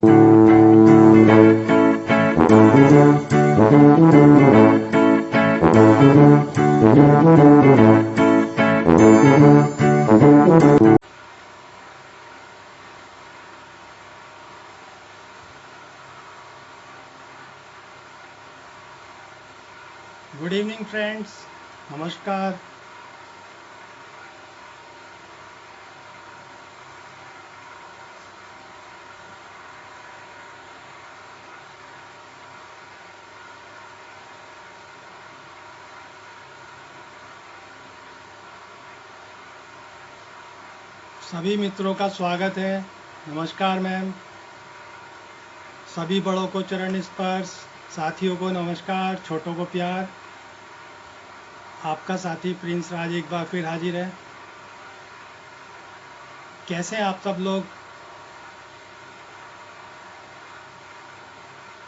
Good evening friends, नमस्कार। सभी मित्रों का स्वागत है। नमस्कार मैम। सभी बड़ों को चरण स्पर्श, साथियों को नमस्कार, छोटों को प्यार। आपका साथी प्रिंस राज एक बार फिर हाजिर है। कैसे हैं आप सब लोग?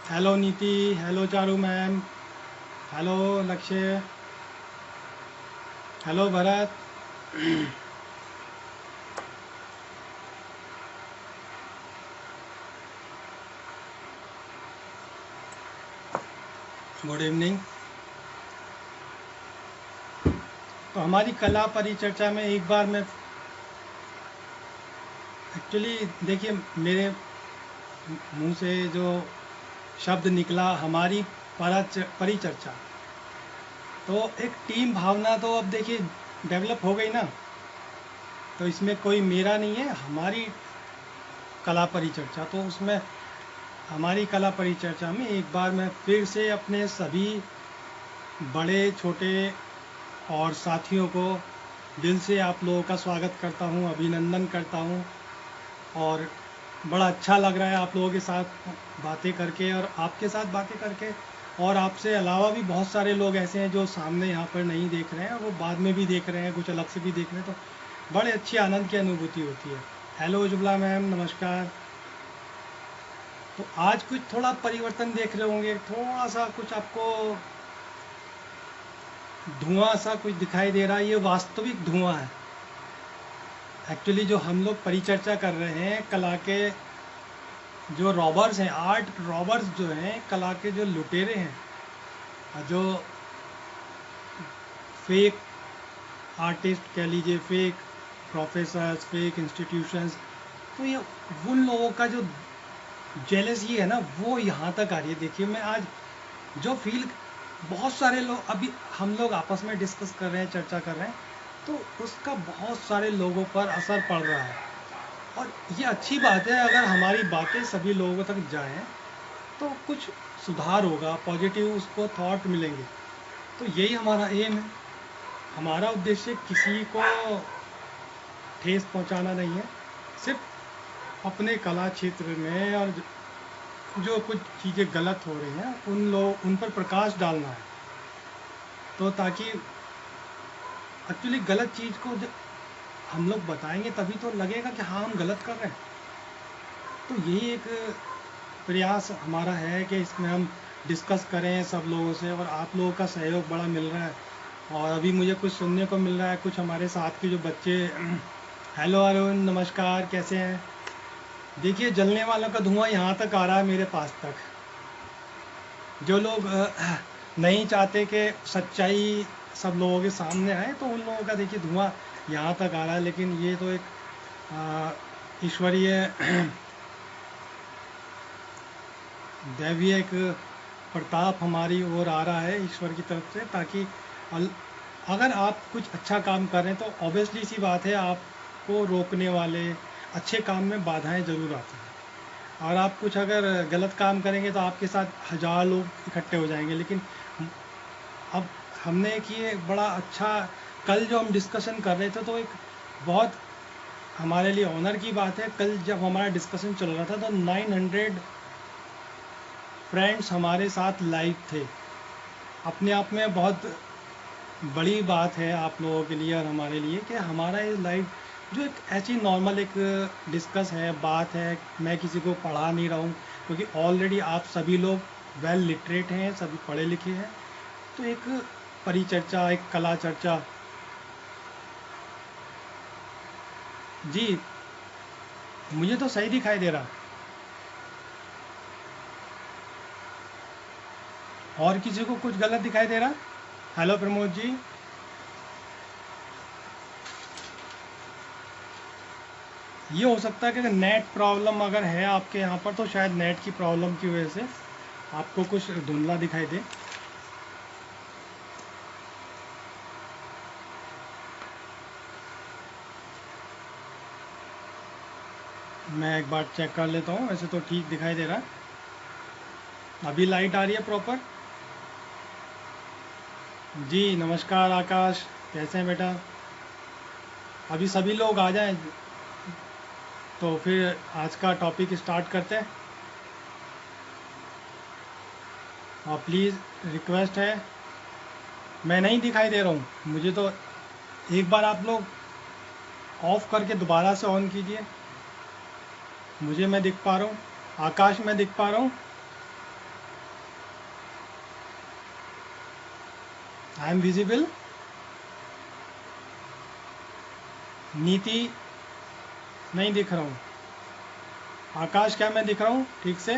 Hello Niti, hello Charu ma'am, hello Lakshya, hello Bharat. Good evening. तो हमारी कला परिचर्चा में एक बार मैं एक्चुअली देखिए, मेरे मुंह से जो शब्द निकला हमारी परिचर्चा, तो एक टीम भावना तो अब देखिए डेवलप हो गई ना। तो इसमें कोई मेरा नहीं है, हमारी कला परिचर्चा। तो उसमें हमारी कला परिचर्चा में एक बार मैं फिर से अपने सभी बड़े छोटे और साथियों को दिल से आप लोगों का स्वागत करता हूं, अभिनंदन करता हूं। और बड़ा अच्छा लग रहा है आप लोगों के साथ बातें करके और आपके साथ बातें करके। और आपसे अलावा भी बहुत सारे लोग ऐसे हैं जो सामने यहाँ पर नहीं देख रहे हैं, वो बाद में भी देख रहे हैं, कुछ अलग से भी देख रहे हैं। तो बड़े अच्छी आनंद की अनुभूति होती है। हेलो जुबला मैम, नमस्कार। तो आज कुछ थोड़ा परिवर्तन देख रहे होंगे, थोड़ा सा कुछ आपको धुआं सा कुछ दिखाई दे रहा है। ये वास्तविक धुआं है। एक्चुअली जो हम लोग परिचर्चा कर रहे हैं, कला के जो रॉबर्स हैं, आर्ट रॉबर्स जो हैं, कला के जो लुटेरे हैं, जो फेक आर्टिस्ट कह लीजिए, फेक प्रोफेसर्स, फेक इंस्टीट्यूशंस, तो ये उन लोगों का जो जेलसी है ना, वो यहाँ तक आ रही है। देखिए, मैं आज जो फील, बहुत सारे लोग अभी हम लोग आपस में डिस्कस कर रहे हैं, चर्चा कर रहे हैं, तो उसका बहुत सारे लोगों पर असर पड़ रहा है। और ये अच्छी बात है, अगर हमारी बातें सभी लोगों तक जाएं तो कुछ सुधार होगा, पॉजिटिव उसको थॉट मिलेंगे। तो यही हमारा एम है। हमारा उद्देश्य किसी को ठेस पहुंचाना नहीं है, सिर्फ अपने कला क्षेत्र में और जो कुछ चीज़ें गलत हो रही हैं उन पर प्रकाश डालना है। तो ताकि एक्चुअली गलत चीज़ को जब हम लोग बताएंगे तभी तो लगेगा कि हाँ, हम गलत कर रहे हैं। तो यही एक प्रयास हमारा है कि इसमें हम डिस्कस करें सब लोगों से, और आप लोगों का सहयोग बड़ा मिल रहा है। और अभी मुझे कुछ सुनने को मिल रहा है, कुछ हमारे साथ के जो बच्चे हेलो अरुण, नमस्कार, कैसे हैं? देखिए, जलने वालों का धुआं यहाँ तक आ रहा है, मेरे पास तक। जो लोग नहीं चाहते कि सच्चाई सब लोगों के सामने आए, तो उन लोगों का देखिए धुआं यहाँ तक आ रहा है। लेकिन ये तो एक ईश्वरीय दैवीय एक प्रताप हमारी ओर आ रहा है ईश्वर की तरफ से, ताकि अगर आप कुछ अच्छा काम कर रहे हैं तो ऑब्वियसली सी बात है, आपको रोकने वाले अच्छे काम में बाधाएं ज़रूर आती हैं। और आप कुछ अगर गलत काम करेंगे तो आपके साथ हज़ार लोग इकट्ठे हो जाएंगे। लेकिन अब हमने एक ये बड़ा अच्छा, कल जो हम डिस्कशन कर रहे थे, तो एक बहुत हमारे लिए ऑनर की बात है। कल जब हमारा डिस्कशन चल रहा था तो 900 फ्रेंड्स हमारे साथ लाइव थे। अपने आप में बहुत बड़ी बात है आप लोगों के लिए और हमारे लिए कि हमारा ये लाइव जो एक ऐसी नॉर्मल एक डिस्कस है, बात है, मैं किसी को पढ़ा नहीं रहा हूँ, क्योंकि ऑलरेडी आप सभी लोग वेल लिटरेट हैं, सभी पढ़े लिखे हैं। तो एक परिचर्चा, एक कला चर्चा। जी, मुझे तो सही दिखाई दे रहा। और किसी को कुछ गलत दिखाई दे रहा? हेलो प्रमोद जी। ये हो सकता है कि नेट प्रॉब्लम अगर है आपके यहाँ पर, तो शायद नेट की प्रॉब्लम की वजह से आपको कुछ धुंधला दिखाई दे। मैं एक बार चेक कर लेता हूँ, वैसे तो ठीक दिखाई दे रहा है। अभी लाइट आ रही है प्रॉपर? जी नमस्कार आकाश, कैसे हैं बेटा? अभी सभी लोग आ जाएं तो फिर आज का टॉपिक स्टार्ट करते हैं। और प्लीज़ रिक्वेस्ट है, मैं नहीं दिखाई दे रहा हूँ मुझे तो। एक बार आप लोग ऑफ करके दोबारा से ऑन कीजिए। मुझे मैं दिख पा रहा हूँ, आकाश मैं दिख पा रहा हूँ, आई एम विजिबल। नीति नहीं दिख रहा हूँ। आकाश क्या मैं दिख रहा हूँ ठीक से?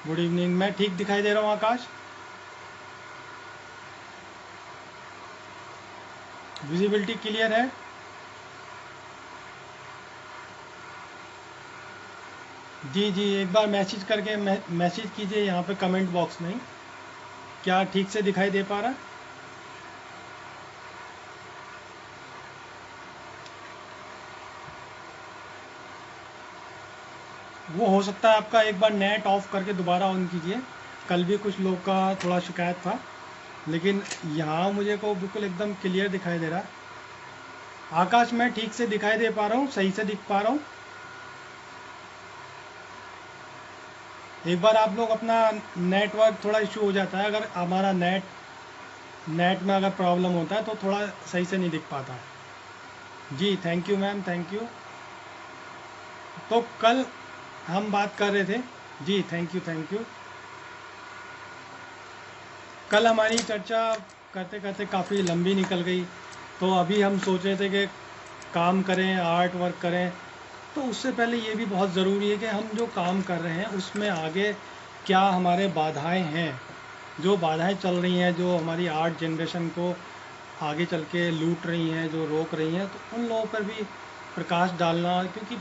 गुड इवनिंग, मैं ठीक दिखाई दे रहा हूँ आकाश? विजिबिलिटी क्लियर है? जी जी, एक बार मैसेज करके मैसेज कीजिए यहाँ पे कमेंट बॉक्स में, क्या ठीक से दिखाई दे पा रहा? वो हो सकता है आपका एक बार नेट ऑफ करके दोबारा ऑन कीजिए। कल भी कुछ लोग का थोड़ा शिकायत था, लेकिन यहाँ मुझे को बिल्कुल एकदम क्लियर दिखाई दे रहा है। आकाश मैं ठीक से दिखाई दे पा रहा हूँ, सही से दिख पा रहा हूँ। एक बार आप लोग अपना नेटवर्क थोड़ा इशू हो जाता है, अगर हमारा नेट में अगर प्रॉब्लम होता है तो थोड़ा सही से नहीं दिख पाता है। जी thank you ma'am, thank you. तो कल हम बात कर रहे थे, जी थैंक यू थैंक यू। कल हमारी चर्चा करते करते काफ़ी लंबी निकल गई, तो अभी हम सोच रहे थे कि काम करें, आर्ट वर्क करें। तो उससे पहले ये भी बहुत ज़रूरी है कि हम जो काम कर रहे हैं उसमें आगे क्या हमारे बाधाएं हैं, जो बाधाएं चल रही हैं, जो हमारी आर्ट जनरेशन को आगे चल के लूट रही हैं, जो रोक रही हैं, तो उन लोगों पर भी प्रकाश डालना, क्योंकि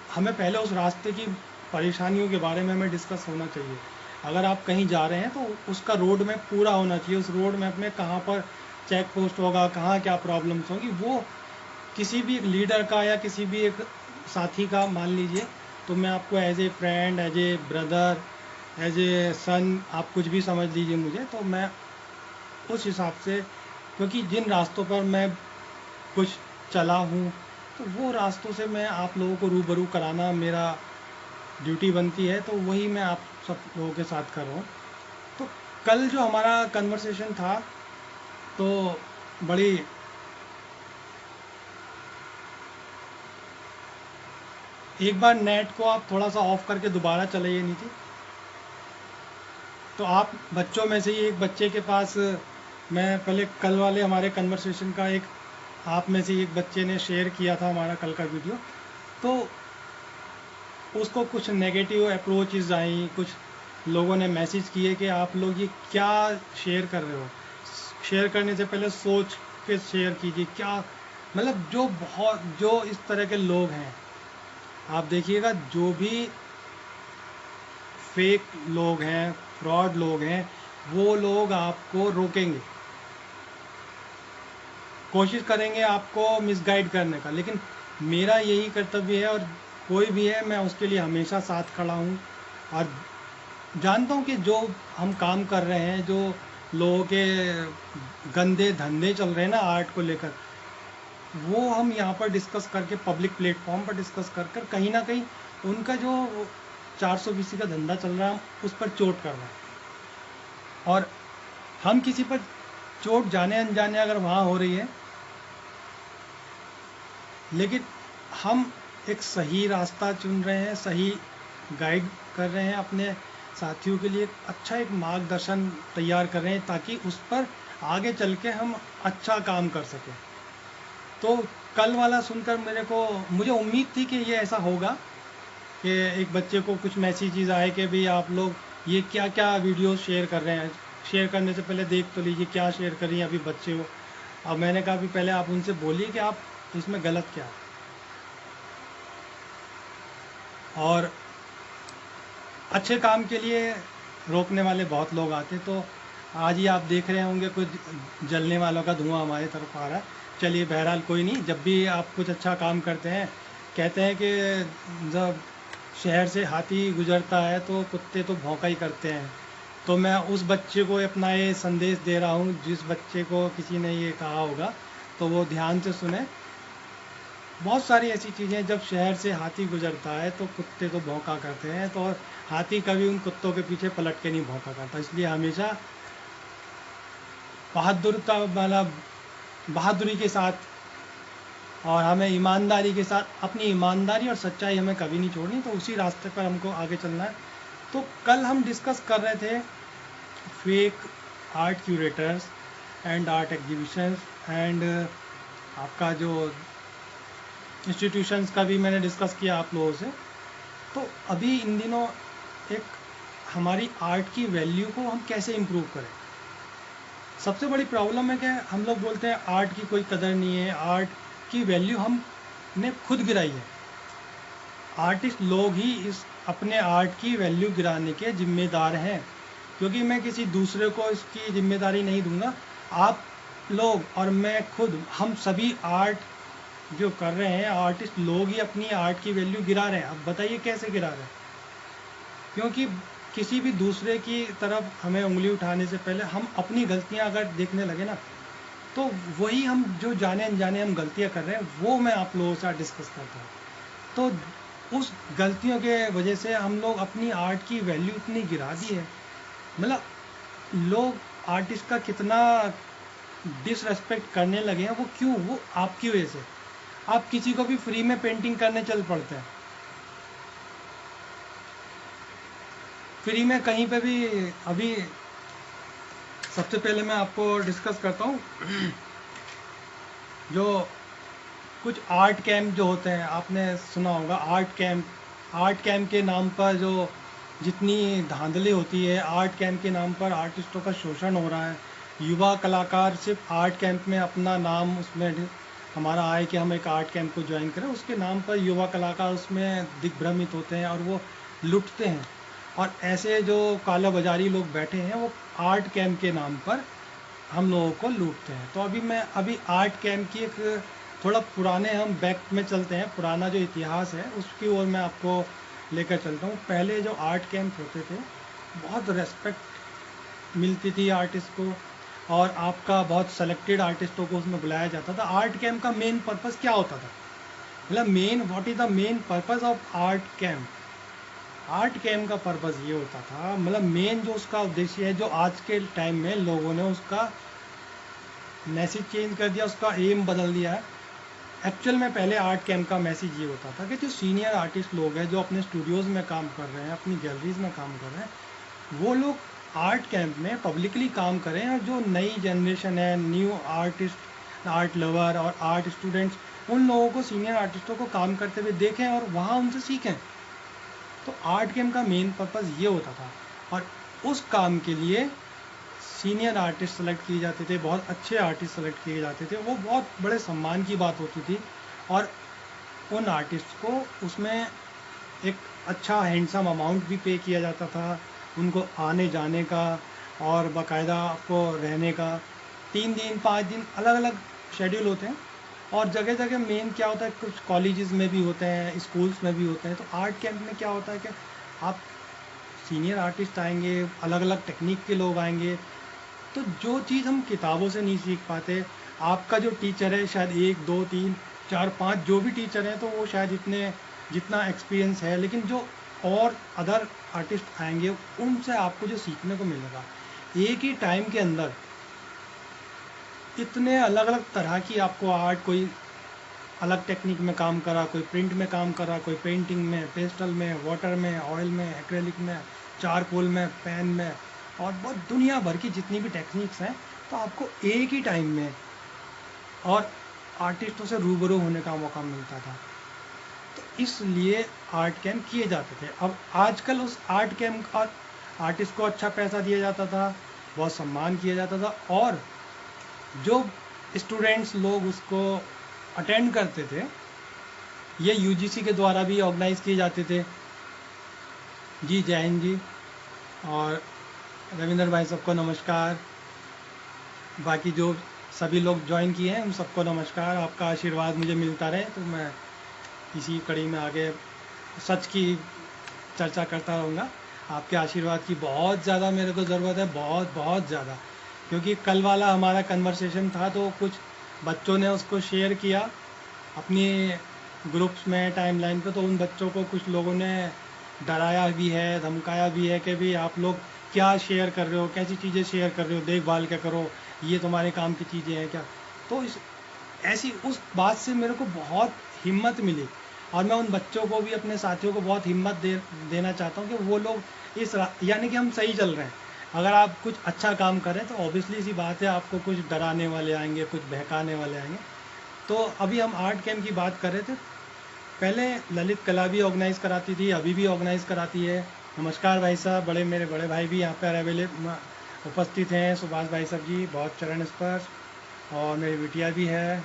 हमें पहले उस रास्ते की परेशानियों के बारे में हमें डिस्कस होना चाहिए। अगर आप कहीं जा रहे हैं तो उसका रोड मैप पूरा होना चाहिए। उस रोड मैप में कहाँ पर चेक पोस्ट होगा, कहाँ क्या प्रॉब्लम्स होंगी, वो किसी भी एक लीडर का या किसी भी एक साथी का, मान लीजिए, तो मैं आपको as a friend, as a brother, as a son, आप कुछ भी समझ लीजिए मुझे, तो मैं उस हिसाब से, क्योंकि जिन रास्तों पर मैं कुछ चला हूँ, तो वो रास्तों से मैं आप लोगों को रूबरू कराना मेरा ड्यूटी बनती है, तो वही मैं आप सब लोगों के साथ कर रहा हूँ। तो कल जो हमारा कन्वर्सेशन था, तो बड़ी एक बार नेट को आप थोड़ा सा ऑफ करके दोबारा चलाइए नीचे। तो आप बच्चों में से ही एक बच्चे के पास, मैं पहले कल वाले हमारे कन्वर्सेशन का एक, आप में से एक बच्चे ने शेयर किया था हमारा कल का वीडियो, तो उसको कुछ नेगेटिव अप्रोचेस आई, कुछ लोगों ने मैसेज किए कि आप लोग ये क्या शेयर कर रहे हो, शेयर करने से पहले सोच के शेयर कीजिए। क्या मतलब, जो इस तरह के लोग हैं, आप देखिएगा, जो भी फेक लोग हैं, फ्रॉड लोग हैं, वो लोग आपको रोकेंगे, कोशिश करेंगे आपको मिसगाइड करने का। लेकिन मेरा यही कर्तव्य है, और कोई भी है, मैं उसके लिए हमेशा साथ खड़ा हूँ। और जानता हूँ कि जो हम काम कर रहे हैं, जो लोगों के गंदे धंधे चल रहे हैं ना आर्ट को लेकर, वो हम यहाँ पर डिस्कस करके, पब्लिक प्लेटफॉर्म पर डिस्कस कर कर कहीं ना कहीं उनका जो 420 का धंधा चल रहा है, उस पर चोट कर रहा है। और हम किसी पर चोट जाने अनजाने अगर वहाँ हो रही है, लेकिन हम एक सही रास्ता चुन रहे हैं, सही गाइड कर रहे हैं अपने साथियों के लिए, अच्छा एक मार्गदर्शन तैयार कर रहे हैं, ताकि उस पर आगे चल के हम अच्छा काम कर सकें। तो कल वाला सुनकर मुझे उम्मीद थी कि ये ऐसा होगा, कि एक बच्चे को कुछ मैसेजेस आए कि भाई आप लोग ये क्या क्या वीडियो शेयर कर रहे हैं। शेयर करने से पहले देख तो लीजिए क्या शेयर कर रही हैं, अभी बच्चे हो। अब मैंने कहा कि पहले आप उनसे बोलिए कि आप इसमें गलत क्या है। और अच्छे काम के लिए रोकने वाले बहुत लोग आते हैं। तो आज ही आप देख रहे होंगे कुछ जलने वालों का धुआं हमारी तरफ आ रहा है। चलिए बहरहाल कोई नहीं, जब भी आप कुछ अच्छा काम करते हैं, कहते हैं कि जब शहर से हाथी गुजरता है तो कुत्ते तो भौंका ही करते हैं। तो मैं उस बच्चे को अपना ये संदेश दे रहा हूँ, जिस बच्चे को किसी ने ये कहा होगा तो वो ध्यान से सुने। बहुत सारी ऐसी चीज़ें, जब शहर से हाथी गुजरता है तो कुत्ते तो भौंका करते हैं, तो हाथी कभी उन कुत्तों के पीछे पलट के नहीं भौंका करता। इसलिए हमेशा बहादुरता वाला बहादुरी के साथ, और हमें ईमानदारी के साथ, अपनी ईमानदारी और सच्चाई हमें कभी नहीं छोड़नी, तो उसी रास्ते पर हमको आगे चलना है। तो कल हम डिस्कस कर रहे थे fake art curators and art exhibitions and आपका जो इंस्टीट्यूशंस का भी मैंने डिस्कस किया आप लोगों से। तो अभी इन दिनों एक हमारी आर्ट की वैल्यू को हम कैसे इम्प्रूव करें। सबसे बड़ी प्रॉब्लम है कि हम लोग बोलते हैं आर्ट की कोई कदर नहीं है, आर्ट की वैल्यू हमने खुद गिराई है। आर्टिस्ट लोग ही इस अपने आर्ट की वैल्यू गिराने के जिम्मेदार हैं, क्योंकि मैं किसी दूसरे को इसकी जिम्मेदारी नहीं दूंगा। आप लोग और मैं खुद, हम सभी आर्ट जो कर रहे हैं, आर्टिस्ट लोग ही अपनी आर्ट की वैल्यू गिरा रहे हैं। अब बताइए कैसे गिरा रहे हैं? क्योंकि किसी भी दूसरे की तरफ हमें उंगली उठाने से पहले हम अपनी गलतियां अगर देखने लगे ना, तो वही हम जो जाने अनजाने हम गलतियां कर रहे हैं वो मैं आप लोगों से डिस्कस करता हूँ। तो उस गलतियों के वजह से हम लोग अपनी आर्ट की वैल्यू इतनी गिरा दी है। मतलब लोग आर्टिस्ट का कितना डिसरेस्पेक्ट करने लगे हैं। वो क्यों? वो आपकी वजह से। आप किसी को भी फ्री में पेंटिंग करने चल पड़ते हैं, फ्री में कहीं पे भी। अभी सबसे पहले मैं आपको डिस्कस करता हूँ जो कुछ आर्ट कैंप जो होते हैं, आपने सुना होगा आर्ट कैंप। आर्ट कैंप के नाम पर जो जितनी धांधली होती है, आर्ट कैंप के नाम पर आर्टिस्टों का शोषण हो रहा है। युवा कलाकार सिर्फ आर्ट कैंप में अपना नाम उसमें हमारा आए कि हम एक आर्ट कैंप को ज्वाइन करें, उसके नाम पर युवा कलाकार उसमें दिग्भ्रमित होते हैं और वो लुटते हैं। और ऐसे जो काला बाजारी लोग बैठे हैं वो आर्ट कैंप के नाम पर हम लोगों को लूटते हैं। तो अभी आर्ट कैंप की एक थोड़ा पुराने हम बैक में चलते हैं, पुराना जो इतिहास है उसकी ओर मैं आपको लेकर चलता हूँ। पहले जो आर्ट कैंप होते थे, बहुत रेस्पेक्ट मिलती थी आर्टिस्ट को, और आपका बहुत सेलेक्टेड आर्टिस्टों को उसमें बुलाया जाता था। आर्ट कैंप का मेन पर्पस क्या होता था? मतलब what is the main purpose of art camp? Art camp का पर्पस ये होता था, मतलब मेन जो उसका उद्देश्य है, जो आज के टाइम में लोगों ने उसका मैसेज चेंज कर दिया, उसका एम बदल दिया है। एक्चुअल में पहले आर्ट कैंप का मैसेज ये होता था कि जो सीनियर आर्टिस्ट लोग हैं, जो अपने स्टूडियोज़ में काम कर रहे हैं, अपनी गैलरीज में काम कर रहे हैं, वो लोग आर्ट कैंप में पब्लिकली काम करें, और जो नई जनरेशन है, न्यू आर्टिस्ट, आर्ट लवर और आर्ट स्टूडेंट्स, उन लोगों को, सीनियर आर्टिस्टों को काम करते हुए देखें और वहाँ उनसे सीखें। तो आर्ट कैंप का मेन पर्पज़ ये होता था, और उस काम के लिए सीनियर आर्टिस्ट सेलेक्ट किए जाते थे, बहुत अच्छे आर्टिस्ट सेलेक्ट किए जाते थे। वो बहुत बड़े सम्मान की बात होती थी, और उन आर्टिस्ट को उसमें एक अच्छा हैंडसम अमाउंट भी पे किया जाता था, उनको आने जाने का और बाकायदा आपको रहने का 3 दिन 5 दिन अलग अलग शेड्यूल होते हैं। और जगह जगह मेन क्या होता है, कुछ कॉलेजेस में भी होते हैं, स्कूल्स में भी होते हैं। तो आर्ट कैंप में क्या होता है कि आप सीनियर आर्टिस्ट आएंगे, अलग अलग टेक्निक के लोग आएंगे, तो जो चीज़ हम किताबों से नहीं सीख पाते, आपका जो टीचर है शायद 1 2 3 4 5 जो भी टीचर हैं, तो वो शायद जितना एक्सपीरियंस है, लेकिन जो और अदर आर्टिस्ट आएंगे उनसे आपको जो सीखने को मिलेगा, एक ही टाइम के अंदर इतने अलग अलग तरह की आपको आर्ट, कोई अलग टेक्निक में काम करा, कोई प्रिंट में काम करा, कोई पेंटिंग में, पेस्टल में, वाटर में, ऑयल में, एक्रेलिक में, चारकोल में, पेन में, और बहुत दुनिया भर की जितनी भी टेक्निक्स हैं, तो आपको एक ही टाइम में और आर्टिस्टों से रूबरू होने का मौका मिलता था। तो इसलिए आर्ट कैंप किए जाते थे। अब आजकल उस आर्ट कैंप का आर्टिस्ट को अच्छा पैसा दिया जाता था, बहुत सम्मान किया जाता था, और जो स्टूडेंट्स लोग उसको अटेंड करते थे ये यूजीसी के द्वारा भी ऑर्गेनाइज किए जाते थे। जी जय हिंद जी। और रविंदर भाई सबको नमस्कार, बाकी जो सभी लोग ज्वाइन किए हैं उन सबको नमस्कार। आपका आशीर्वाद मुझे मिलता रहे तो मैं इसी कड़ी में आगे सच की चर्चा करता रहूँगा। आपके आशीर्वाद की बहुत ज़्यादा मेरे को ज़रूरत है, बहुत बहुत ज़्यादा, क्योंकि कल वाला हमारा कन्वर्सेशन था तो कुछ बच्चों ने उसको शेयर किया अपनी ग्रुप्स में, टाइमलाइन पे, तो उन बच्चों को कुछ लोगों ने डराया भी है, धमकाया भी है कि भाई आप लोग क्या शेयर कर रहे हो, कैसी चीज़ें शेयर कर रहे हो, देखभाल क्या करो, ये तुम्हारे काम की चीज़ें हैं क्या। तो इस ऐसी उस बात से मेरे को बहुत हिम्मत मिली, और मैं उन बच्चों को भी, अपने साथियों को बहुत हिम्मत देना चाहता हूँ कि वो लोग यानी कि हम सही चल रहे हैं। अगर आप कुछ अच्छा काम करें तो ऑब्वियसली सी बात है आपको कुछ डराने वाले आएंगे, कुछ बहकाने वाले आएंगे। तो अभी हम आर्ट कैंप की बात कर रहे थे। पहले ललित कला भी ऑर्गेनाइज़ कराती थी, अभी भी ऑर्गेनाइज़ कराती है। नमस्कार भाई साहब, मेरे बड़े भाई भी यहाँ पर अवेलेबल उपस्थित हैं, सुभाष भाई साहब जी, बहुत चरण स्पर्श, और मेरी बिटिया भी है।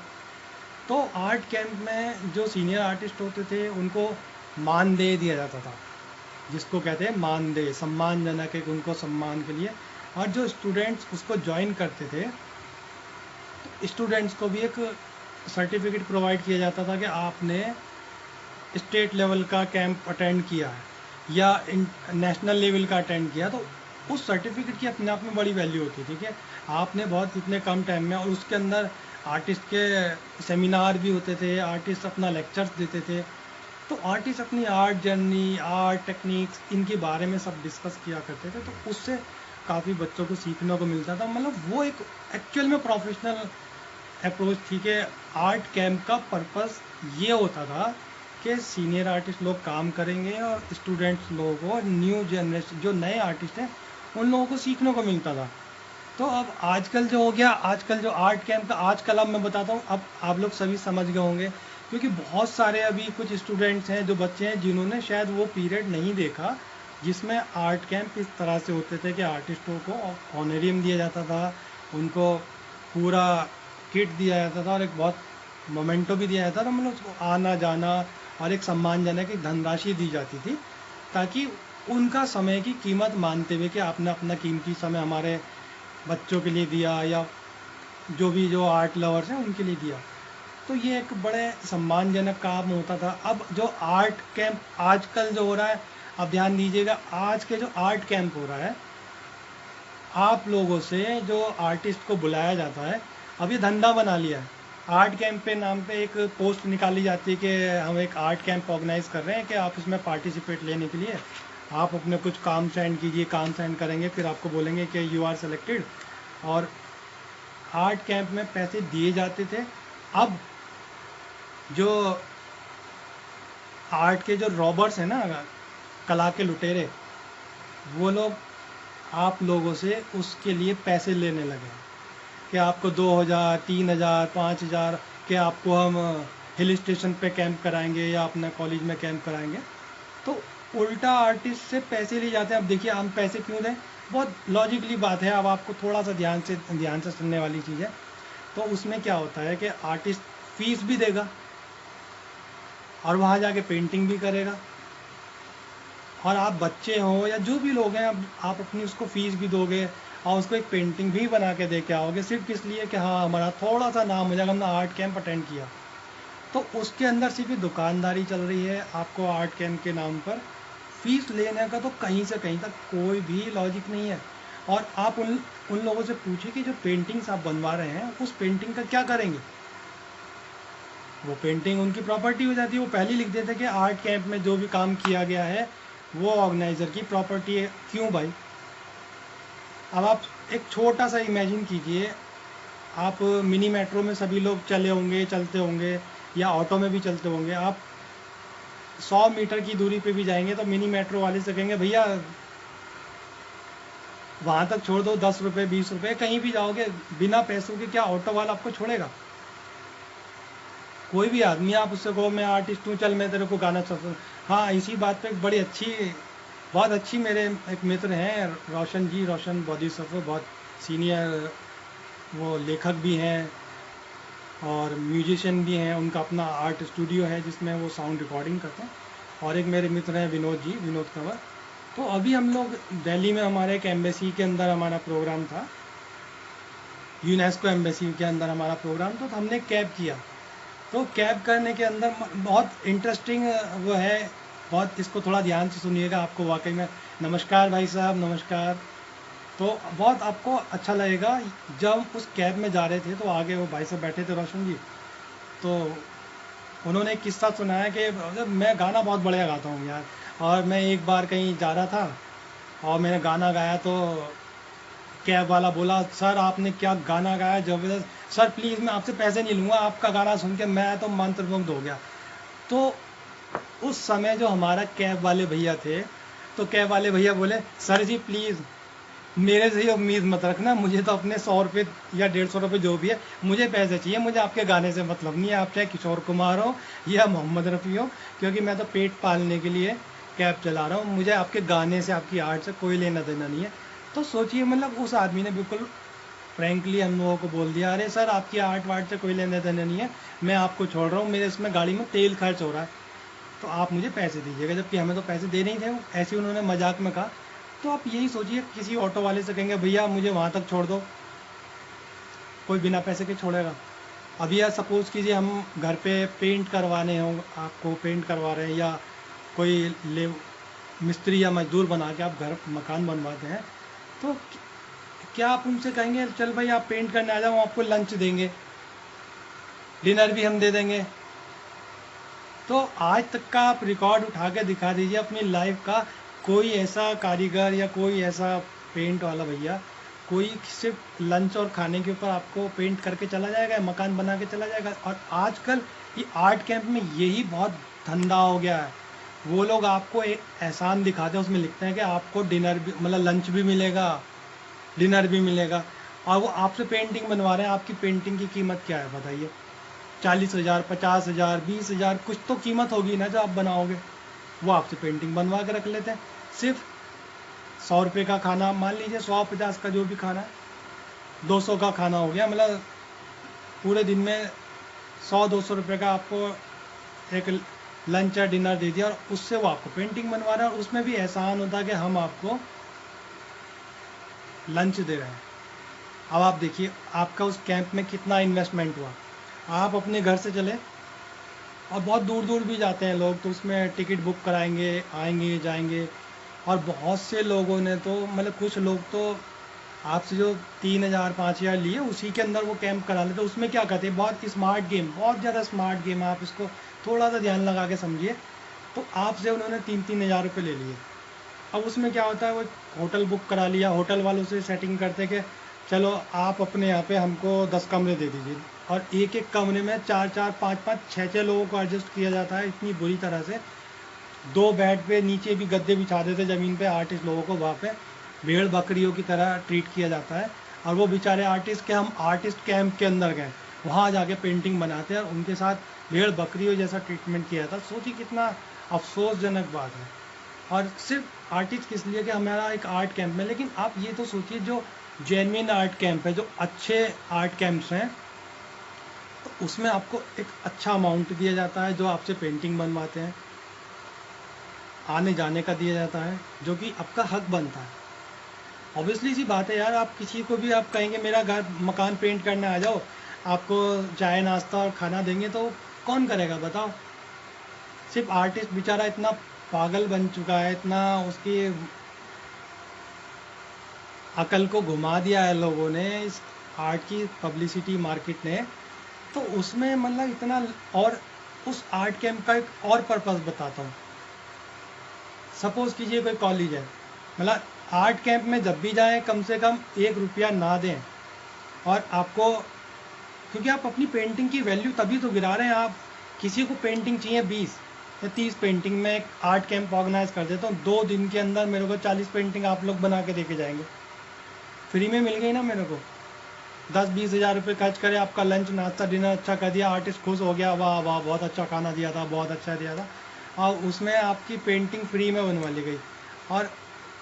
तो आर्ट कैंप में जो सीनियर आर्टिस्ट होते थे उनको मानदेय दिया जाता था, जिसको कहते हैं मानदेय, सम्मानजनक एक उनको सम्मान के लिए। और जो स्टूडेंट्स उसको ज्वाइन करते थे तो स्टूडेंट्स को भी एक सर्टिफिकेट प्रोवाइड किया जाता था कि आपने स्टेट लेवल का कैंप अटेंड किया है या नेशनल लेवल का अटेंड किया, तो उस सर्टिफिकेट की अपने आप में बड़ी वैल्यू होती थी कि आपने बहुत इतने कम टाइम में, और उसके अंदर आर्टिस्ट के सेमिनार भी होते थे, आर्टिस्ट अपना लेक्चर्स देते थे, तो आर्टिस्ट अपनी आर्ट जर्नी, आर्ट टेक्निक्स, इनके बारे में सब डिस्कस किया करते थे। तो उससे काफ़ी बच्चों को सीखने को मिलता था। मतलब वो एक एक्चुअल में प्रोफेशनल अप्रोच थी कि आर्ट कैंप का पर्पस ये होता था कि सीनियर आर्टिस्ट लोग काम करेंगे और स्टूडेंट्स लोगों को, न्यू जनरेशन जो नए आर्टिस्ट हैं उन लोगों को सीखने को मिलता था। तो अब आजकल जो हो गया, आजकल जो आर्ट कैंप का, आजकल अब मैं बताता हूँ, अब आप लोग सभी समझ गए होंगे, क्योंकि बहुत सारे अभी कुछ स्टूडेंट्स हैं, जो बच्चे हैं, जिन्होंने शायद वो पीरियड नहीं देखा जिसमें आर्ट कैंप इस तरह से होते थे कि आर्टिस्टों को ऑनरेरियम दिया जाता था, उनको पूरा किट दिया जाता था और एक बहुत मोमेंटो भी दिया जाता था, मतलब उसको आना जाना और एक सम्मानजनक एक धनराशि दी जाती थी, ताकि उनका समय की कीमत मानते हुए कि आपने अपना कीमती समय हमारे बच्चों के लिए दिया या जो आर्ट लवर्स हैं उनके लिए दिया। तो ये एक बड़े सम्मानजनक काम होता था। अब जो आर्ट कैंप आजकल जो हो रहा है, अब ध्यान दीजिएगा, आज के जो आर्ट कैंप हो रहा है, आप लोगों से जो आर्टिस्ट को बुलाया जाता है, अब ये धंधा बना लिया है। आर्ट कैंप पे नाम पे एक पोस्ट निकाली जाती है कि हम एक आर्ट कैंप ऑर्गेनाइज कर रहे हैं, कि आप इसमें पार्टिसिपेट लेने के लिए आप अपने कुछ काम सेंड कीजिए, काम सेंड करेंगे, फिर आपको बोलेंगे कि यू आर सेलेक्टेड। और आर्ट कैंप में पैसे दिए जाते थे। अब जो आर्ट के जो रॉबर्स हैं ना, कला के लुटेरे, वो लोग आप लोगों से उसके लिए पैसे लेने लगे कि आपको 2000, 3000, 5000 के आपको हम हिल स्टेशन पे कैंप कराएंगे या अपने कॉलेज में कैंप कराएंगे। तो उल्टा आर्टिस्ट से पैसे लिए जाते हैं। अब देखिए हम पैसे क्यों दें, बहुत लॉजिकली बात है। अब आपको थोड़ा सा ध्यान से सुनने वाली चीज़ है। तो उसमें क्या होता है कि आर्टिस्ट फीस भी देगा और वहाँ जाके पेंटिंग भी करेगा, और आप बच्चे हो या जो भी लोग हैं, अब आप अपनी उसको फीस भी दोगे और उसको एक पेंटिंग भी बना के दे के आओगे, सिर्फ इसलिए कि हाँ हमारा थोड़ा सा नाम हो जाएगा, हमने आर्ट कैंप अटेंड किया। तो उसके अंदर सिर्फ दुकानदारी चल रही है। आपको आर्ट कैंप के नाम पर फीस लेने का तो कहीं से कहीं तक कोई भी लॉजिक नहीं है। और आप उन लोगों से पूछिए कि जो पेंटिंग्स आप बनवा रहे हैं उस पेंटिंग का क्या करेंगे। वो पेंटिंग उनकी प्रॉपर्टी हो जाती है। वो पहले ही लिख देते कि आर्ट कैंप में जो भी काम किया गया है वो ऑर्गेनाइज़र की प्रॉपर्टी है। क्यों भाई? अब आप एक छोटा सा इमेजिन कीजिए, आप मिनी मेट्रो में सभी लोग चलते होंगे या ऑटो में भी चलते होंगे। आप 100 मीटर की दूरी पे भी जाएंगे तो मिनी मेट्रो वाले से कहेंगे भैया वहाँ तक छोड़ दो, 10 रुपये 20 रुपये, कहीं भी जाओगे बिना पैसों के, क्या ऑटो वाला आपको छोड़ेगा? कोई भी आदमी, आप उससे कहो मैं आर्टिस्ट हूँ, चल मैं तेरे को गाना चाहता हूँ, हाँ इसी बात पे एक बड़ी अच्छी बहुत अच्छी, मेरे एक मित्र हैं रोशन जी, रोशन बोधिसत्व, बहुत सीनियर वो लेखक भी हैं और म्यूजिशियन भी हैं। उनका अपना आर्ट स्टूडियो है जिसमें वो साउंड रिकॉर्डिंग करते हैं। और एक मेरे मित्र हैं विनोद जी, विनोद कंवर। तो अभी हम लोग दिल्ली में हमारे एक एम्बेसी के अंदर हमारा प्रोग्राम था, यूनेस्को एम्बेसी के अंदर हमारा प्रोग्राम था, तो हमने कैब किया। तो कैब करने के अंदर बहुत इंटरेस्टिंग वो है, बहुत, इसको थोड़ा ध्यान से सुनिएगा, आपको वाकई में। नमस्कार भाई साहब, नमस्कार। तो बहुत आपको अच्छा लगेगा। जब उस कैब में जा रहे थे तो आगे वो भाई साहब बैठे थे, रोशन जी। तो उन्होंने एक किस्सा सुनाया कि मैं गाना बहुत बढ़िया गाता हूँ यार, और मैं एक बार कहीं जा रहा था और मैंने गाना गाया, तो कैब वाला बोला, सर आपने क्या गाना गाया, ज़बरदस्त सर, प्लीज़ मैं आपसे पैसे नहीं लूँगा, आपका गाना सुन के मैं तो मंत्रमुग्ध हो गया। तो उस समय जो हमारा कैब वाले भैया थे, तो कैब वाले भैया बोले, सर जी प्लीज़ मेरे से ही उम्मीद मत रखना, मुझे तो अपने 100 रुपये या 150 रुपये जो भी है, मुझे पैसे चाहिए, मुझे आपके गाने से मतलब नहीं है, आप चाहे किशोर कुमार हो या मोहम्मद रफ़ी हो, क्योंकि मैं तो पेट पालने के लिए कैब चला रहा हूँ, मुझे आपके गाने से, आपकी आर्ट से कोई लेना देना नहीं है। तो सोचिए, मतलब उस आदमी ने बिल्कुल फ्रैंकली हम लोगों को बोल दिया, अरे सर आपकी आर्ट वार्ट से कोई लेना देना नहीं है, मैं आपको छोड़ रहा हूँ, मेरे इसमें गाड़ी में तेल खर्च हो रहा है, तो आप मुझे पैसे दीजिएगा, जबकि हमें तो पैसे देने ही थे। ऐसे ही उन्होंने मजाक में कहा। तो आप यही सोचिए, किसी ऑटो वाले से कहेंगे भैया मुझे वहाँ तक छोड़ दो, कोई बिना पैसे के छोड़ेगा? अभी यार सपोज़ कीजिए हम घर पे पेंट करवाने हो, आपको पेंट करवा रहे हैं, या कोई ले मिस्त्री या मजदूर बना के आप घर मकान बनवाते हैं, तो क्या आप उनसे कहेंगे चल भाई आप पेंट करने आ जाओ, आपको लंच देंगे, डिनर भी हम दे देंगे? तो आज तक का आप रिकॉर्ड उठा के दिखा दीजिए अपनी लाइफ का, कोई ऐसा कारीगर या कोई ऐसा पेंट वाला भैया, कोई सिर्फ लंच और खाने के ऊपर आपको पेंट करके चला जाएगा, मकान बना के चला जाएगा? और आजकल ये आर्ट कैंप में यही बहुत धंधा हो गया है। वो लोग आपको एक एहसान दिखाते हैं, उसमें लिखते हैं कि आपको डिनर भी, मतलब लंच भी मिलेगा, डिनर भी मिलेगा, और वो आपसे पेंटिंग बनवा रहे हैं। आपकी पेंटिंग की कीमत क्या है बताइए? 40,000, 50,000, 20,000, कुछ तो कीमत होगी ना जो आप बनाओगे। वो आपसे पेंटिंग बनवा के रख लेते हैं। सिर्फ 100 रुपये का खाना, मान लीजिए 150 का जो भी खाना है, 200 का खाना हो गया, मतलब पूरे दिन में 100-200 रुपये का आपको एक लंच या डिनर दे दिया, और उससे वो आपको पेंटिंग बनवा रहा है, और उसमें भी एहसान होता है कि हम आपको लंच दे रहे हैं। अब आप देखिए आपका उस कैंप में कितना इन्वेस्टमेंट हुआ। आप अपने घर से चले, और बहुत दूर दूर भी जाते हैं लोग, तो उसमें टिकट बुक कराएंगे, आएंगे जाएंगे, और बहुत से लोगों ने तो, मतलब कुछ लोग तो आपसे जो 3,000-5,000 लिए उसी के अंदर वो कैंप करा लेते। उसमें क्या कहते हैं, बहुत स्मार्ट गेम, बहुत ज़्यादा स्मार्ट गेम है, आप इसको थोड़ा सा ध्यान लगा के समझिए। तो आपसे उन्होंने 3-3 हज़ार रुपये ले लिए। अब उसमें क्या होता है, वो होटल बुक करा लिया, होटल वालों से सेटिंग करते कि चलो आप अपने यहाँ पे हमको 10 कमरे दे दीजिए, और एक एक कमरे में 4-4, 5-5, 6-6 लोगों को एडजस्ट किया जाता है इतनी बुरी तरह से। 2 बेड पे, नीचे भी गद्दे बिछा देते ज़मीन पे, आर्टिस्ट लोगों को वहाँ पे भेड़ बकरियों की तरह ट्रीट किया जाता है। और वो बेचारे आर्टिस्ट के, हम आर्टिस्ट कैंप के अंदर गए, वहाँ जाके पेंटिंग बनाते हैं, और उनके साथ भेड़ बकरियों जैसा ट्रीटमेंट किया था। सोचिए कितना अफसोसजनक बात है। और सिर्फ आर्टिस्ट किस लिए कि हमारा एक आर्ट कैंप में, लेकिन आप ये तो सोचिए जो जेन्युइन आर्ट कैंप है, जो अच्छे आर्ट कैंप्स हैं, तो उसमें आपको एक अच्छा अमाउंट दिया जाता है, जो आपसे पेंटिंग बनवाते हैं, आने जाने का दिया जाता है, जो कि आपका हक बनता है। ऑब्वियसली सी बात है यार, आप किसी को भी आप कहेंगे मेरा घर मकान पेंट करने आ जाओ, आपको चाय नाश्ता और खाना देंगे, तो कौन करेगा बताओ? सिर्फ आर्टिस्ट बेचारा इतना पागल बन चुका है, इतना उसकी अकल को घुमा दिया है लोगों ने, इस आर्ट की पब्लिसिटी मार्केट ने, तो उसमें मतलब इतना। और उस आर्ट कैंप का एक और पर्पस बताता हूँ। सपोज़ कीजिए कोई कॉलेज है, मतलब आर्ट कैंप में जब भी जाएं कम से कम 1 रुपया ना दें, और आपको, क्योंकि आप अपनी पेंटिंग की वैल्यू तभी तो गिरा रहे हैं। आप किसी को पेंटिंग चाहिए 20 या 30 पेंटिंग, में एक आर्ट कैंप ऑर्गेनाइज कर देता हूँ, 2 दिन के अंदर मेरे को 40 पेंटिंग आप लोग बना के देके जाएंगे, फ्री में मिल गई ना मेरे को। 10-20 हज़ार रुपये खर्च करे, आपका लंच नाश्ता डिनर अच्छा कर दिया, आर्टिस्ट खुश हो गया, वाह वाह बहुत अच्छा खाना दिया था, बहुत अच्छा दिया था, और उसमें आपकी पेंटिंग फ्री में बनवा ली गई। और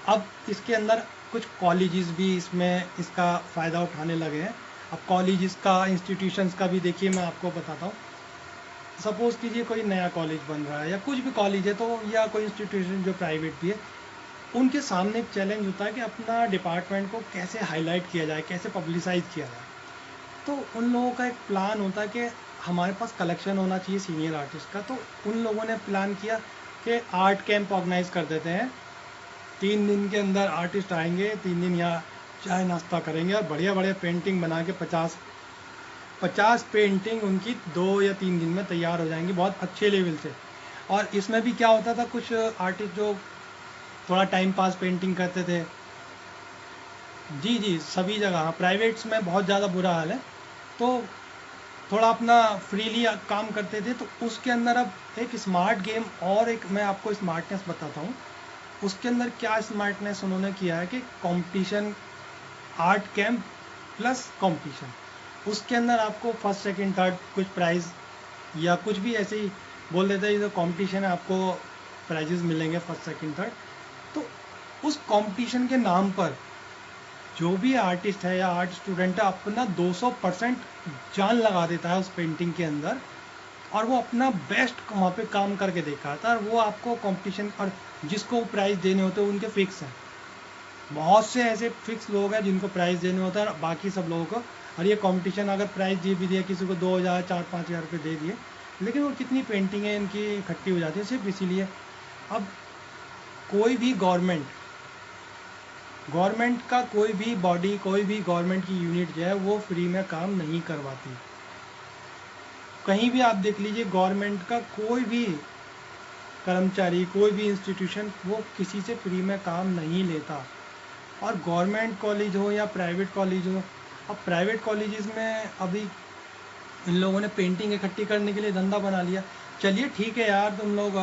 अब इसके अंदर कुछ कॉलेजेस भी इसमें इसका फ़ायदा उठाने लगे हैं। अब कॉलेजेस का, इंस्टीट्यूशंस का भी देखिए, मैं आपको बताता हूँ। सपोज़ कीजिए कोई नया कॉलेज बन रहा है या कुछ भी कॉलेज है, तो या कोई इंस्टीट्यूशन जो प्राइवेट भी है, उनके सामने एक चैलेंज होता है कि अपना डिपार्टमेंट को कैसे हाईलाइट किया जाए, कैसे पब्लिसाइज किया जाए। तो उन लोगों का एक प्लान होता है कि हमारे पास कलेक्शन होना चाहिए सीनियर आर्टिस्ट का। तो उन लोगों ने प्लान किया कि आर्ट कैंप ऑर्गेनाइज कर देते हैं। 3 दिन के अंदर आर्टिस्ट आएंगे, 3 दिन यहाँ चाय नाश्ता करेंगे और बढ़िया बढ़िया पेंटिंग बना के 50 पेंटिंग उनकी 2 या 3 दिन में तैयार हो जाएंगी, बहुत अच्छे लेवल से। और इसमें भी क्या होता था, कुछ आर्टिस्ट जो थोड़ा टाइम पास पेंटिंग करते थे, जी जी सभी जगह, प्राइवेट्स में बहुत ज़्यादा बुरा हाल है, तो थोड़ा अपना फ्रीली काम करते थे। तो उसके अंदर अब एक स्मार्ट गेम और एक मैं आपको स्मार्टनेस बताता हूँ। उसके अंदर क्या स्मार्टनेस उन्होंने किया है कि competition, art camp plus competition, उसके अंदर आपको फर्स्ट सेकंड थर्ड कुछ प्राइज़ या कुछ भी ऐसे ही बोल देते हैं, जो कंपटीशन है आपको प्राइजेस मिलेंगे फर्स्ट सेकंड थर्ड। तो उस कंपटीशन के नाम पर जो भी आर्टिस्ट है या आर्ट स्टूडेंट है अपना 200% जान लगा देता है उस पेंटिंग के अंदर, और वो अपना बेस्ट वहाँ पे काम करके दिखाता है। और वो आपको कंपटीशन, और जिसको प्राइज़ देने होते हैं उनके फिक्स हैं। बहुत से ऐसे फिक्स लोग हैं जिनको प्राइज़ देने होता है, और बाकी सब लोगों को। और ये कंपटीशन अगर प्राइज़ दे भी दिया, किसी को 2,000 4-5 हज़ार रुपये दे दिए, लेकिन वो कितनी पेंटिंगें इनकी इकट्ठी हो जाती है सिर्फ इसीलिए। अब कोई भी गवर्नमेंट का कोई भी बॉडी, कोई भी गवर्नमेंट की यूनिट जो है वो फ्री में काम नहीं करवाती। कहीं भी आप देख लीजिए, गवर्नमेंट का कोई भी कर्मचारी, कोई भी इंस्टीट्यूशन वो किसी से फ्री में काम नहीं लेता। और गवर्नमेंट कॉलेज हो या प्राइवेट कॉलेज हो, अब प्राइवेट कॉलेजेस में अभी इन लोगों ने पेंटिंग इकट्ठी करने के लिए धंधा बना लिया। चलिए ठीक है यार, तुम लोग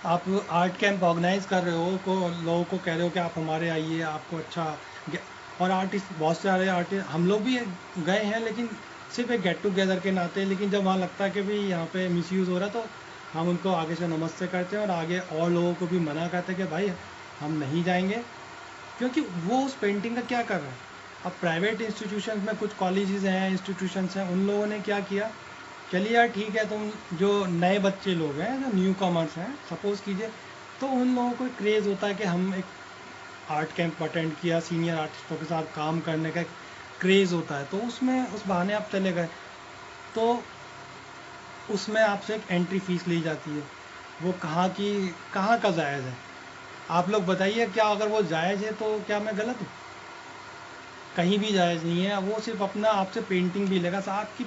आप आर्ट कैंप ऑर्गेनाइज कर रहे हो, को लोगों को कह रहे हो कि आप हमारे आइए, आपको अच्छा और आर्टिस्ट, बहुत सारे आर्टिस्ट हम लोग भी गए हैं, लेकिन सिर्फ एक गेट टुगेदर के नाते। लेकिन जब वहाँ लगता है कि भाई यहाँ पे मिसयूज़ हो रहा है, तो हम उनको आगे से नमस्ते करते हैं और आगे और लोगों को भी मना करते हैं कि भाई हम नहीं जाएंगे, क्योंकि वो उस पेंटिंग का क्या कर रहे हैं। अब प्राइवेट इंस्टीट्यूशंस में कुछ कॉलेजेस हैं, इंस्टीट्यूशंस हैं, उन लोगों ने क्या किया, चलिए यार ठीक है, तुम जो नए बच्चे लोग हैं, जो न्यू कॉमर्स हैं, सपोज़ कीजिए, तो उन लोगों को क्रेज़ होता है कि हम एक आर्ट कैंप अटेंड किया, सीनियर आर्टिस्टों के साथ काम करने का क्रेज़ होता है, तो उसमें उस बहाने आप चले गए, तो उसमें आपसे एक एंट्री फीस ली जाती है। वो कहाँ का जायज़ है? आप लोग बताइए, क्या अगर वो जायज़ है तो क्या मैं गलत हूँ? कहीं भी जायज़ नहीं है। वो सिर्फ अपना आपसे पेंटिंग भी लेगा, आपकी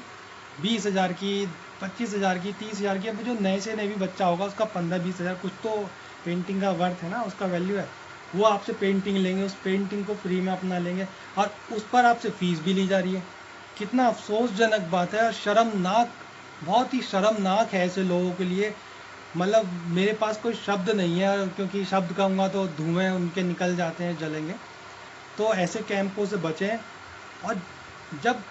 20,000 की, 25,000 की, 30,000 की। अब जो नए से नए भी बच्चा होगा उसका 15-20 हज़ार कुछ तो पेंटिंग का वर्थ है ना, उसका वैल्यू है। वो आपसे पेंटिंग लेंगे, उस पेंटिंग को फ्री में अपना लेंगे, और उस पर आपसे फ़ीस भी ली जा रही है। कितना अफसोसजनक बात है, और शर्मनाक, बहुत ही शर्मनाक है ऐसे लोगों के लिए। मतलब मेरे पास कोई शब्द नहीं है, क्योंकि शब्द कहूँगा तो धुएँ उनके निकल जाते हैं, जलेंगे। तो ऐसे कैंपों से बचें। और जब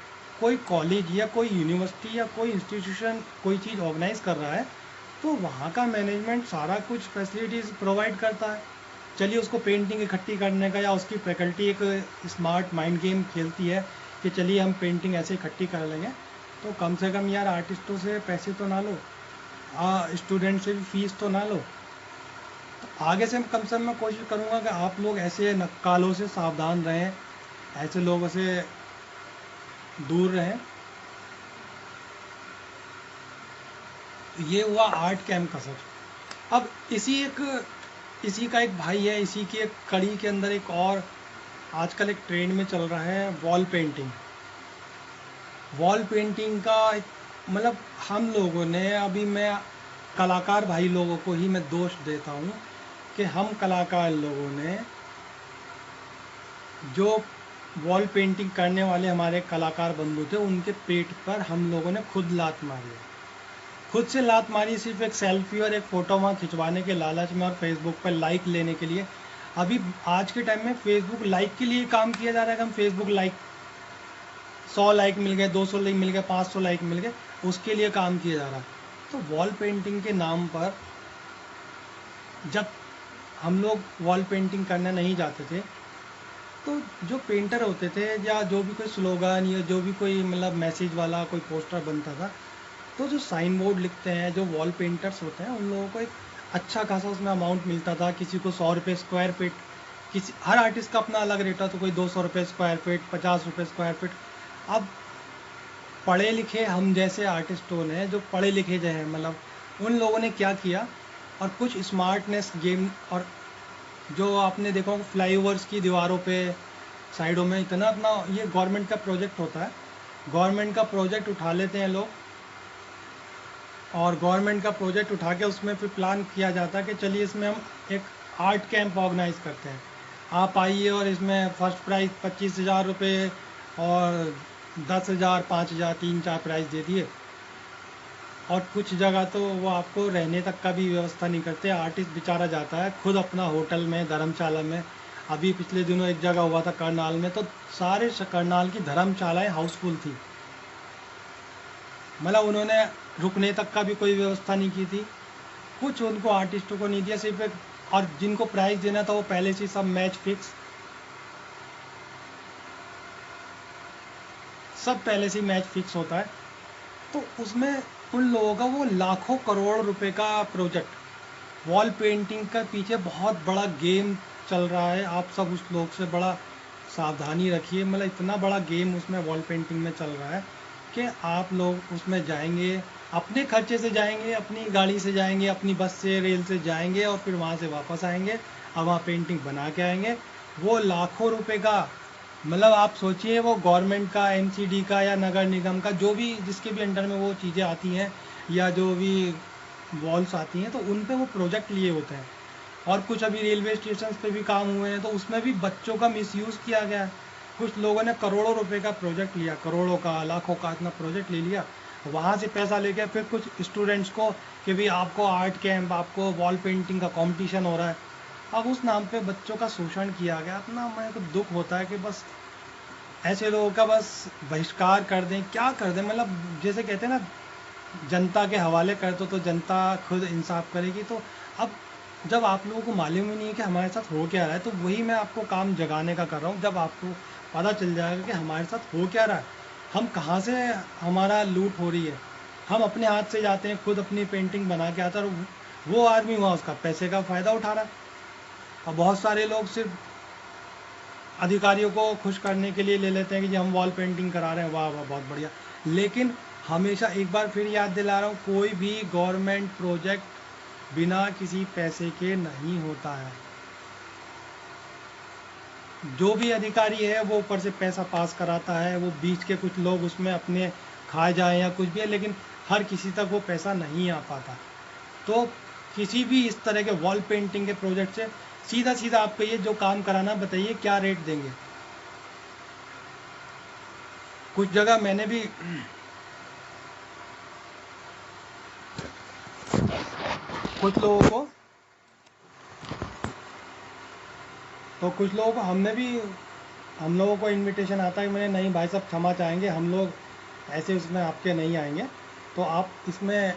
कोई कॉलेज या कोई यूनिवर्सिटी या कोई इंस्टीट्यूशन कोई चीज़ ऑर्गेनाइज कर रहा है, तो वहाँ का मैनेजमेंट सारा कुछ फैसिलिटीज़ प्रोवाइड करता है। चलिए उसको पेंटिंग इकट्ठी करने का, या उसकी फैकल्टी एक स्मार्ट माइंड गेम खेलती है कि चलिए हम पेंटिंग ऐसे इकट्ठी कर लेंगे, तो कम से कम यार आर्टिस्टों से पैसे तो ना लो, स्टूडेंट से भी फीस तो ना लो। तो आगे से कम से कम मैं कोशिश करूँगा कि आप लोग ऐसे नक्कालों से सावधान रहें, ऐसे लोगों से दूर रहें। ये हुआ आर्ट कैंप का सच। अब इसी का एक भाई है, इसी की एक कड़ी के अंदर एक और आजकल एक ट्रेंड में चल रहा है, वॉल पेंटिंग। वॉल पेंटिंग का मतलब हम लोगों ने, अभी मैं कलाकार भाई लोगों को ही मैं दोष देता हूँ कि हम कलाकार लोगों ने, जो वॉल पेंटिंग करने वाले हमारे कलाकार बंधु थे, उनके पेट पर हम लोगों ने खुद लात मारी है। खुद से लात मारी, सिर्फ एक सेल्फी और एक फ़ोटो वहाँ खिंचवाने के लालच में, और फेसबुक पर लाइक लेने के लिए। अभी आज के टाइम में फेसबुक लाइक के लिए काम किया जा रहा है कि हम फेसबुक लाइक, 100 लाइक मिल गए, 200 लाइक मिल गए, 500 लाइक मिल गए, उसके लिए काम किया जा रहा है। तो वॉल पेंटिंग के नाम पर जब हम लोग वॉल पेंटिंग करने नहीं जाते थे, तो जो पेंटर होते थे या जो भी कोई स्लोगन या जो भी कोई मतलब मैसेज वाला कोई पोस्टर बनता था, तो जो साइन बोर्ड लिखते हैं, जो वॉल पेंटर्स होते हैं, उन लोगों को एक अच्छा खासा उसमें अमाउंट मिलता था। किसी को 100 रुपये स्क्वायर फीट, किसी हर आर्टिस्ट का अपना अलग रेट था, तो कोई 200 रुपये स्क्वायर फीट, 50 रुपये स्क्वायर फीट। अब पढ़े लिखे हम जैसे आर्टिस्टों ने, जो पढ़े लिखे जो हैं, मतलब उन लोगों ने क्या किया, और कुछ स्मार्टनेस गेम, और जो आपने देखा होगा फ्लाईओवर्स की दीवारों पे साइडों में इतना अपना, ये गवर्नमेंट का प्रोजेक्ट होता है, गवर्नमेंट का प्रोजेक्ट उठा लेते हैं लोग, और गवर्नमेंट का प्रोजेक्ट उठा के उसमें फिर प्लान किया जाता है कि चलिए इसमें हम एक आर्ट कैंप ऑर्गेनाइज करते हैं, आप आइए और इसमें फर्स्ट प्राइज़ 25,000 रुपये और 10,000, 5,000, 3-4 प्राइज़ दे दिए। और कुछ जगह तो वो आपको रहने तक का भी व्यवस्था नहीं करते, आर्टिस्ट बेचारा जाता है खुद अपना होटल में, धर्मशाला में। अभी पिछले दिनों एक जगह हुआ था करनाल में, तो सारे करनाल की धर्मशालाएँ हाउसफुल थी, मतलब उन्होंने रुकने तक का भी कोई व्यवस्था नहीं की थी, कुछ उनको आर्टिस्टों को नहीं दिया, सिर्फ एक, और जिनको प्राइज़ देना था वो पहले से सब मैच फिक्स, सब पहले से मैच फिक्स होता है। तो उसमें उन लोगों का वो लाखों करोड़ रुपए का प्रोजेक्ट, वॉल पेंटिंग का पीछे बहुत बड़ा गेम चल रहा है। आप सब उस लोग से बड़ा सावधानी रखिए, मतलब इतना बड़ा गेम उसमें वॉल पेंटिंग में चल रहा है कि आप लोग उसमें जाएंगे, अपने खर्चे से जाएंगे, अपनी गाड़ी से जाएंगे, अपनी बस से, रेल से जाएंगे, और फिर वहाँ से वापस आएंगे, और वहाँ पेंटिंग बना के आएंगे। वो लाखों रुपए का, मतलब आप सोचिए, वो गवर्नमेंट का, एमसीडी का या नगर निगम का, जो भी जिसके भी अंडर में वो चीज़ें आती हैं या जो भी वॉल्स आती हैं, तो उन पे वो प्रोजेक्ट लिए होते हैं। और कुछ अभी रेलवे स्टेशन पे भी काम हुए हैं, तो उसमें भी बच्चों का मिसयूज़ किया गया है। कुछ लोगों ने करोड़ों रुपए का प्रोजेक्ट लिया, करोड़ों का, लाखों का, इतना प्रोजेक्ट ले लिया, वहाँ से पैसा लेके फिर कुछ स्टूडेंट्स को कि भाई आपको आर्ट कैंप, आपको वॉल पेंटिंग का कंपटीशन हो रहा है, अब उस नाम पे बच्चों का शोषण किया गया। अपना मेरे को दुख होता है कि बस ऐसे लोगों का बस बहिष्कार कर दें, क्या कर दें, मतलब जैसे कहते हैं ना, जनता के हवाले कर दो तो जनता खुद इंसाफ करेगी। तो अब जब आप लोगों को मालूम ही नहीं है कि हमारे साथ हो क्या रहा है, तो वही मैं आपको काम जगाने का कर रहा हूँ। जब आपको पता चल जाएगा कि हमारे साथ हो क्या रहा है, हम कहाँ से हमारा लूट हो रही है, हम अपने हाथ से जाते हैं, खुद अपनी पेंटिंग बना के आता है, और वो आदमी वहाँ उसका पैसे का फ़ायदा उठा रहा है। और बहुत सारे लोग सिर्फ अधिकारियों को खुश करने के लिए ले लेते हैं कि जी हम वॉल पेंटिंग करा रहे हैं, वाह वाह बहुत बढ़िया। लेकिन हमेशा एक बार फिर याद दिला रहा हूँ, कोई भी गवर्नमेंट प्रोजेक्ट बिना किसी पैसे के नहीं होता है। जो भी अधिकारी है वो ऊपर से पैसा पास कराता है, वो बीच के कुछ लोग उसमें अपने खा जाए या कुछ भी है, लेकिन हर किसी तक वो पैसा नहीं आ पाता। तो किसी भी इस तरह के वॉल पेंटिंग के प्रोजेक्ट से सीधा सीधा आप कहिए जो काम कराना, बताइए क्या रेट देंगे। कुछ जगह मैंने भी कुछ लोगों को तो कुछ लोगों को हमने भी, हम लोगों को इनविटेशन आता है कि मैंने, नहीं भाई साहब क्षमा चाहेंगे, हम लोग ऐसे उसमें आपके नहीं आएंगे, तो आप इसमें